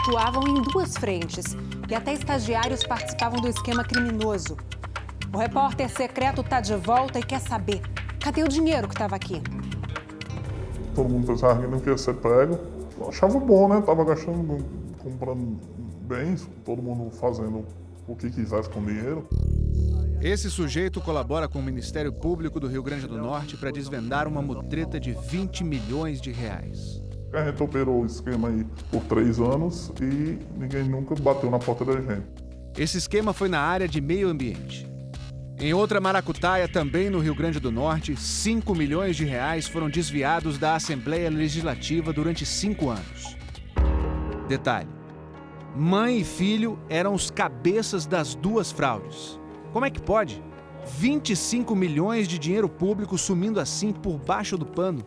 atuavam em duas frentes e até estagiários participavam do esquema criminoso. O repórter secreto está de volta e quer saber, cadê o dinheiro que estava aqui? Todo mundo pensava que não ia ser pego. Eu achava bom, né? Tava gastando, comprando bens, todo mundo fazendo o que quisesse com o dinheiro. Esse sujeito colabora com o Ministério Público do Rio Grande do Norte para desvendar uma mutreta de 20 milhões de reais. A gente operou o esquema aí por 3 anos e ninguém nunca bateu na porta da gente. Esse esquema foi na área de meio ambiente. Em outra maracutaia, também no Rio Grande do Norte, 5 milhões de reais foram desviados da Assembleia Legislativa durante 5 anos. Detalhe: mãe e filho eram os cabeças das duas fraudes. Como é que pode? 25 milhões de dinheiro público sumindo assim por baixo do pano.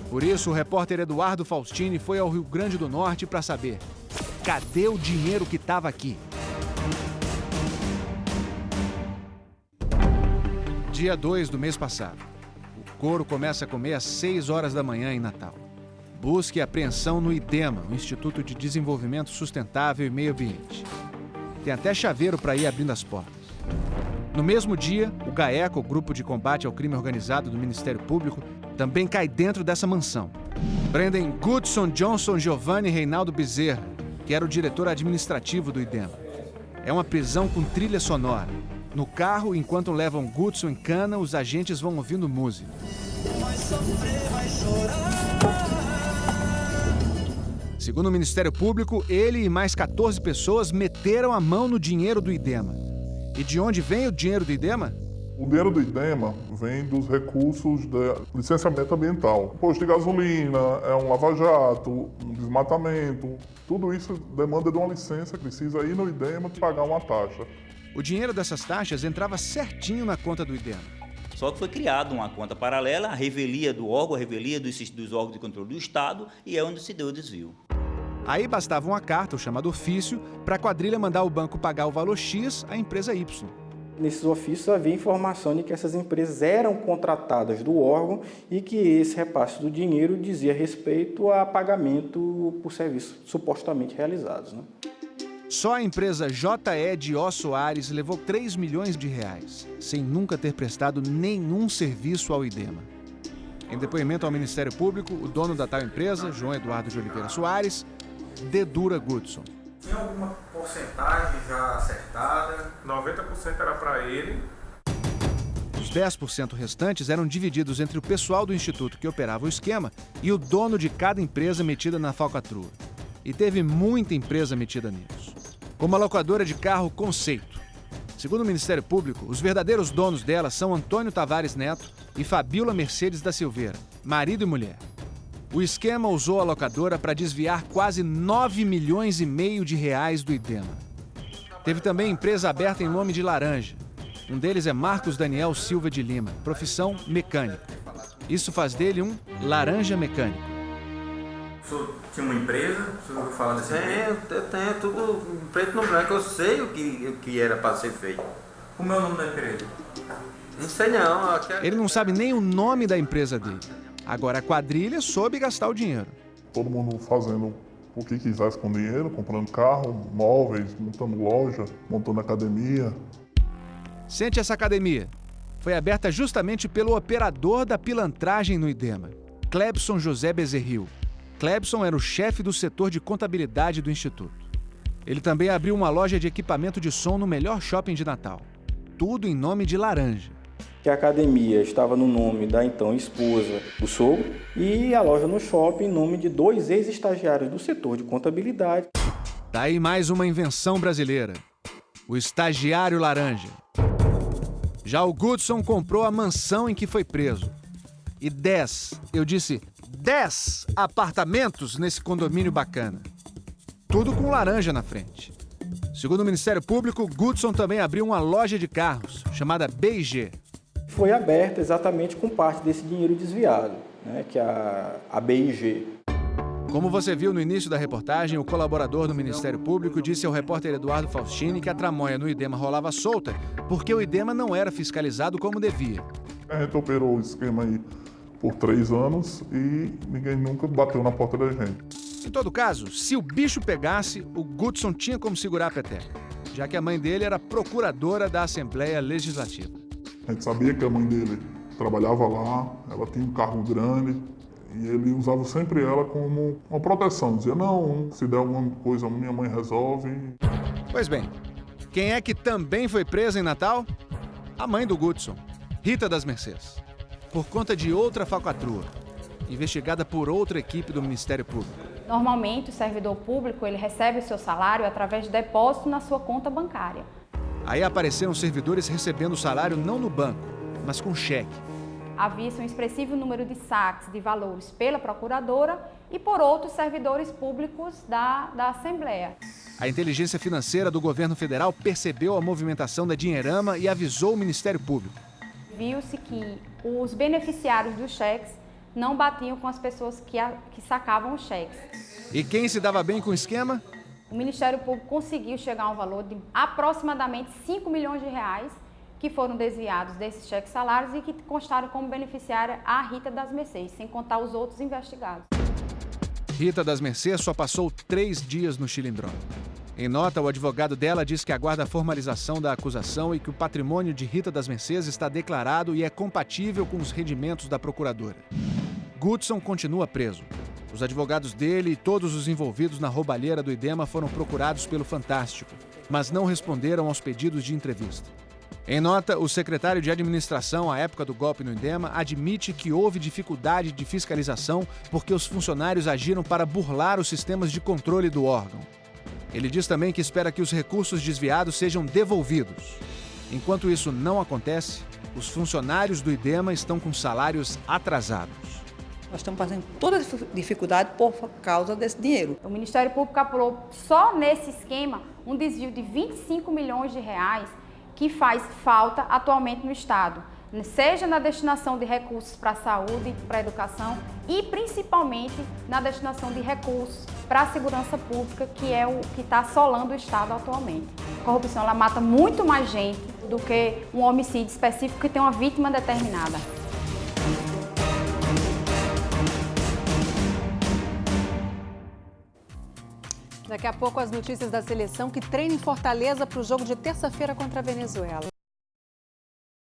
Por isso, o repórter Eduardo Faustini foi ao Rio Grande do Norte para saber: cadê o dinheiro que estava aqui? Dia 2 do mês passado. O couro começa a comer às 6 horas da manhã em Natal. Busca e apreensão no IDEMA, o Instituto de Desenvolvimento Sustentável e Meio Ambiente. Tem até chaveiro para ir abrindo as portas. No mesmo dia, o GAECO, o Grupo de Combate ao Crime Organizado do Ministério Público, também cai dentro dessa mansão. Prendem Goodson Johnson Giovanni Reinaldo Bezerra, que era o diretor administrativo do IDEMA. É uma prisão com trilha sonora. No carro, enquanto levam Goodson em cana, os agentes vão ouvindo música. Vai sofrer, vai chorar. Segundo o Ministério Público, ele e mais 14 pessoas meteram a mão no dinheiro do IDEMA. E de onde vem o dinheiro do IDEMA? O dinheiro do IDEMA vem dos recursos do licenciamento ambiental. Posto de gasolina, é um lava-jato, um desmatamento. Tudo isso demanda de uma licença, precisa ir no IDEMA pagar uma taxa. O dinheiro dessas taxas entrava certinho na conta do IDEMA. Só que foi criada uma conta paralela, a revelia do órgão, a revelia dos órgãos de controle do Estado, e é onde se deu o desvio. Aí bastava uma carta, o chamado ofício, para a quadrilha mandar o banco pagar o valor X à empresa Y. Nesses ofícios havia informação de que essas empresas eram contratadas do órgão e que esse repasse do dinheiro dizia respeito a pagamento por serviços supostamente realizados, né? Só a empresa JE de O. Soares levou 3 milhões de reais, sem nunca ter prestado nenhum serviço ao IDEMA. Em depoimento ao Ministério Público, o dono da tal empresa, João Eduardo de Oliveira Soares, dedura Goodson. Tinha alguma porcentagem já acertada? 90% era para ele. Os 10% restantes eram divididos entre o pessoal do instituto que operava o esquema e o dono de cada empresa metida na falcatrua. E teve muita empresa metida nisso. Como a locadora de carro Conceito. Segundo o Ministério Público, os verdadeiros donos dela são Antônio Tavares Neto e Fabíola Mercedes da Silveira, marido e mulher. O esquema usou a locadora para desviar quase 9 milhões e meio de reais do IDEMA. Teve também empresa aberta em nome de Laranja. Um deles é Marcos Daniel Silva de Lima, profissão mecânico. Isso faz dele um laranja mecânico. O senhor tinha uma empresa? O senhor ouviu falar dessa empresa? Eu tenho tudo preto no branco, eu sei o que era para ser feito. Como é o nome da empresa? Não sei não. Ele não sabe nem o nome da empresa dele. Agora a quadrilha soube gastar o dinheiro. Todo mundo fazendo o que quisesse com o dinheiro, comprando carro, móveis, montando loja, montando academia. Sente essa academia. Foi aberta justamente pelo operador da pilantragem no IDEMA, Clebson José Bezerril. Clebson era o chefe do setor de contabilidade do Instituto. Ele também abriu uma loja de equipamento de som no melhor shopping de Natal. Tudo em nome de Laranja. Que a academia estava no nome da então esposa do sogro e a loja no shopping em nome de 2 ex-estagiários do setor de contabilidade. Daí mais uma invenção brasileira. O estagiário Laranja. Já o Goodson comprou a mansão em que foi preso. E 10 apartamentos nesse condomínio bacana. Tudo com laranja na frente. Segundo o Ministério Público, Goodson também abriu uma loja de carros, chamada BIG. Foi aberta exatamente com parte desse dinheiro desviado, né, que é a BIG. Como você viu no início da reportagem, o colaborador do Ministério Público disse ao repórter Eduardo Faustini que a tramóia no IDEMA rolava solta porque o IDEMA não era fiscalizado como devia. A gente operou o esquema aí por 3 anos e ninguém nunca bateu na porta da gente. Em todo caso, se o bicho pegasse, o Goodson tinha como segurar a peteca, já que a mãe dele era procuradora da Assembleia Legislativa. A gente sabia que a mãe dele trabalhava lá, ela tinha um cargo grande e ele usava sempre ela como uma proteção. Dizia, não, se der alguma coisa, minha mãe resolve. Pois bem, quem é que também foi presa em Natal? A mãe do Goodson, Rita das Mercês, por conta de outra falcatrua, investigada por outra equipe do Ministério Público. Normalmente, o servidor público ele recebe o seu salário através de depósito na sua conta bancária. Aí apareceram servidores recebendo o salário não no banco, mas com cheque. Havia um expressivo número de saques de valores pela procuradora e por outros servidores públicos da Assembleia. A inteligência financeira do governo federal percebeu a movimentação da dinheirama e avisou o Ministério Público. Viu-se que os beneficiários dos cheques não batiam com as pessoas que sacavam os cheques. E quem se dava bem com o esquema? O Ministério Público conseguiu chegar a um valor de aproximadamente 5 milhões de reais que foram desviados desses cheques salários e que constaram como beneficiária a Rita das Mercês, sem contar os outros investigados. Rita das Mercês só passou 3 dias no Chilindró. Em nota, o advogado dela diz que aguarda a formalização da acusação e que o patrimônio de Rita das Mercês está declarado e é compatível com os rendimentos da procuradora. Goodson continua preso. Os advogados dele e todos os envolvidos na roubalheira do Idema foram procurados pelo Fantástico, mas não responderam aos pedidos de entrevista. Em nota, o secretário de administração à época do golpe no Idema admite que houve dificuldade de fiscalização porque os funcionários agiram para burlar os sistemas de controle do órgão. Ele diz também que espera que os recursos desviados sejam devolvidos. Enquanto isso não acontece, os funcionários do Idema estão com salários atrasados. Nós estamos passando toda a dificuldade por causa desse dinheiro. O Ministério Público apurou só nesse esquema um desvio de 25 milhões de reais que faz falta atualmente no Estado, seja na destinação de recursos para a saúde, para a educação e principalmente na destinação de recursos para a segurança pública, que é o que está assolando o Estado atualmente. A corrupção ela mata muito mais gente do que um homicídio específico que tem uma vítima determinada. Daqui a pouco as notícias da seleção que treina em Fortaleza para o jogo de terça-feira contra a Venezuela.